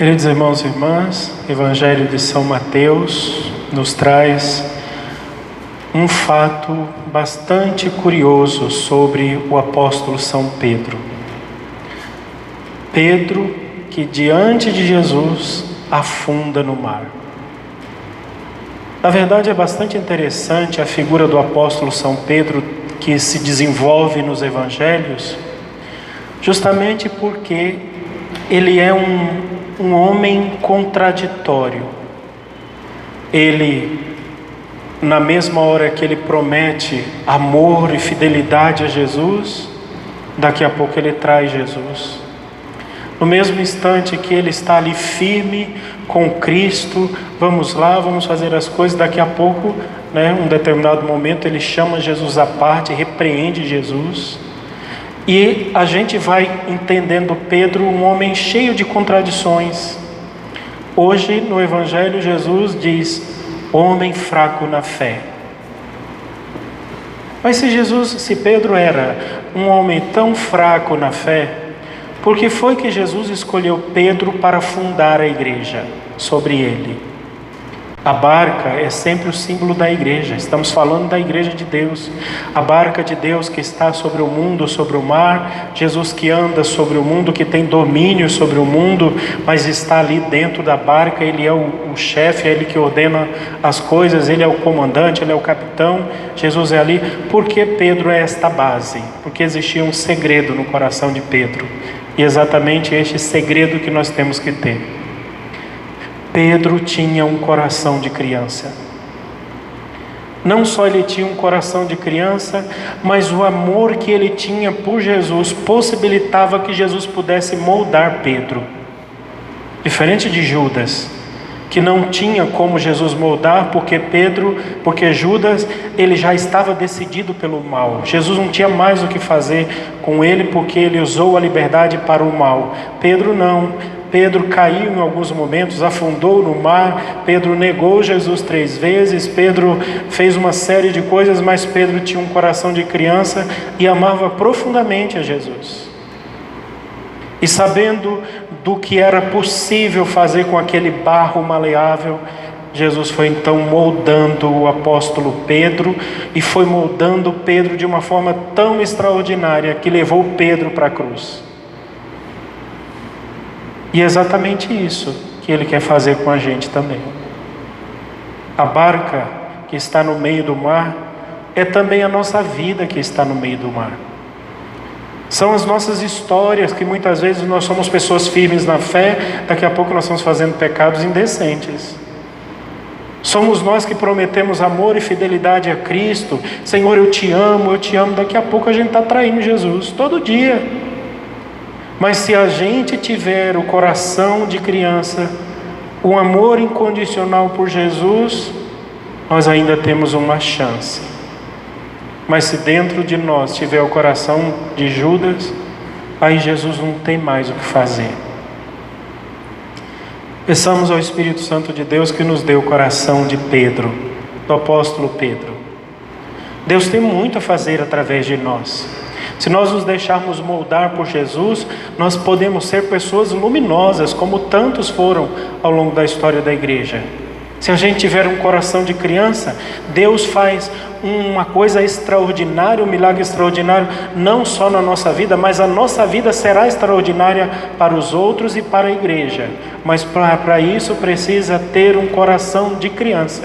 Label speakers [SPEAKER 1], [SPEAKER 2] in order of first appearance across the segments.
[SPEAKER 1] Queridos irmãos e irmãs, o Evangelho de São Mateus nos traz um fato bastante curioso sobre o apóstolo São Pedro. Pedro, que diante de Jesus afunda no mar. Na verdade, é bastante interessante a figura do apóstolo São Pedro que se desenvolve nos Evangelhos, justamente porque ele é um homem contraditório. Ele, na mesma hora que ele promete amor e fidelidade a Jesus, daqui a pouco ele traz Jesus. No mesmo instante que ele está ali firme com Cristo, vamos lá, vamos fazer as coisas, daqui a pouco, um determinado momento, ele chama Jesus à parte, repreende Jesus. E a gente vai entendendo Pedro um homem cheio de contradições. Hoje no Evangelho Jesus diz, homem fraco na fé. Mas se Pedro era um homem tão fraco na fé, por que foi que Jesus escolheu Pedro para fundar a igreja sobre ele? A barca é sempre o símbolo da igreja. Estamos falando da igreja de Deus. A barca de Deus que está sobre o mundo, sobre o mar. Jesus que anda sobre o mundo, que tem domínio sobre o mundo, mas está ali dentro da barca. Ele é o chefe, é ele que ordena as coisas. Ele é o comandante, ele é o capitão. Jesus é ali. Por que Pedro é esta base? Porque existia um segredo no coração de Pedro. E exatamente este segredo que nós temos que ter. Pedro tinha um coração de criança. Não só ele tinha um coração de criança, mas o amor que ele tinha por Jesus possibilitava que Jesus pudesse moldar Pedro. Diferente de Judas, que não tinha como Jesus moldar, porque Judas, ele já estava decidido pelo mal. Jesus não tinha mais o que fazer com ele, porque ele usou a liberdade para o mal. Pedro não. Pedro caiu em alguns momentos, afundou no mar. Pedro negou Jesus 3 vezes. Pedro fez uma série de coisas, mas Pedro tinha um coração de criança e amava profundamente a Jesus. E sabendo do que era possível fazer com aquele barro maleável, Jesus foi então moldando o apóstolo Pedro, e foi moldando Pedro de uma forma tão extraordinária que levou Pedro para a cruz. E é exatamente isso que ele quer fazer com a gente também. A barca que está no meio do mar é também a nossa vida que está no meio do mar. São as nossas histórias que muitas vezes nós somos pessoas firmes na fé, daqui a pouco nós estamos fazendo pecados indecentes. Somos nós que prometemos amor e fidelidade a Cristo. Senhor, eu te amo, daqui a pouco a gente está traindo Jesus, todo dia. Mas se a gente tiver o coração de criança, o amor incondicional por Jesus, nós ainda temos uma chance. Mas se dentro de nós tiver o coração de Judas, aí Jesus não tem mais o que fazer. Peçamos ao Espírito Santo de Deus que nos dê o coração de Pedro, do apóstolo Pedro. Deus tem muito a fazer através de nós. Se nós nos deixarmos moldar por Jesus, nós podemos ser pessoas luminosas, como tantos foram ao longo da história da igreja. Se a gente tiver um coração de criança, Deus faz uma coisa extraordinária, um milagre extraordinário, não só na nossa vida, mas a nossa vida será extraordinária para os outros e para a igreja. Mas para isso precisa ter um coração de criança.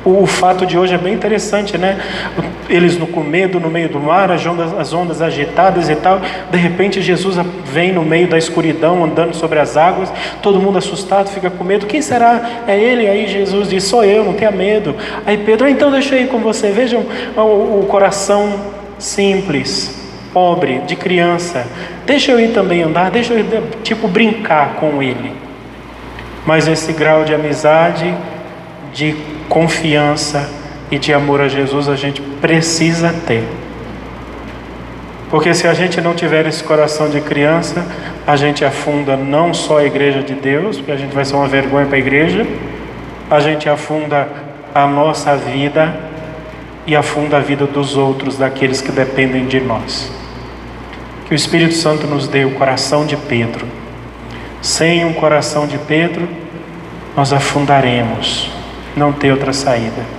[SPEAKER 1] O fato de hoje é bem interessante, Eles com medo no meio do mar, as ondas agitadas e tal. De repente Jesus vem no meio da escuridão, andando sobre as águas. Todo mundo assustado, fica com medo. Quem será? É ele. Aí Jesus diz, sou eu, não tenha medo. Aí Pedro, então deixa eu ir com você. Vejam o coração simples, pobre, de criança. Deixa eu ir também andar, deixa eu brincar com ele. Mas esse grau de amizade, de confiança e de amor a Jesus a gente precisa ter. Porque se a gente não tiver esse coração de criança, a gente afunda não só a igreja de Deus, porque a gente vai ser uma vergonha para a igreja, a gente afunda a nossa vida e afunda a vida dos outros, daqueles que dependem de nós. Que o Espírito Santo nos dê o coração de Pedro, Sem um coração de Pedro, nós afundaremos, não tem outra saída.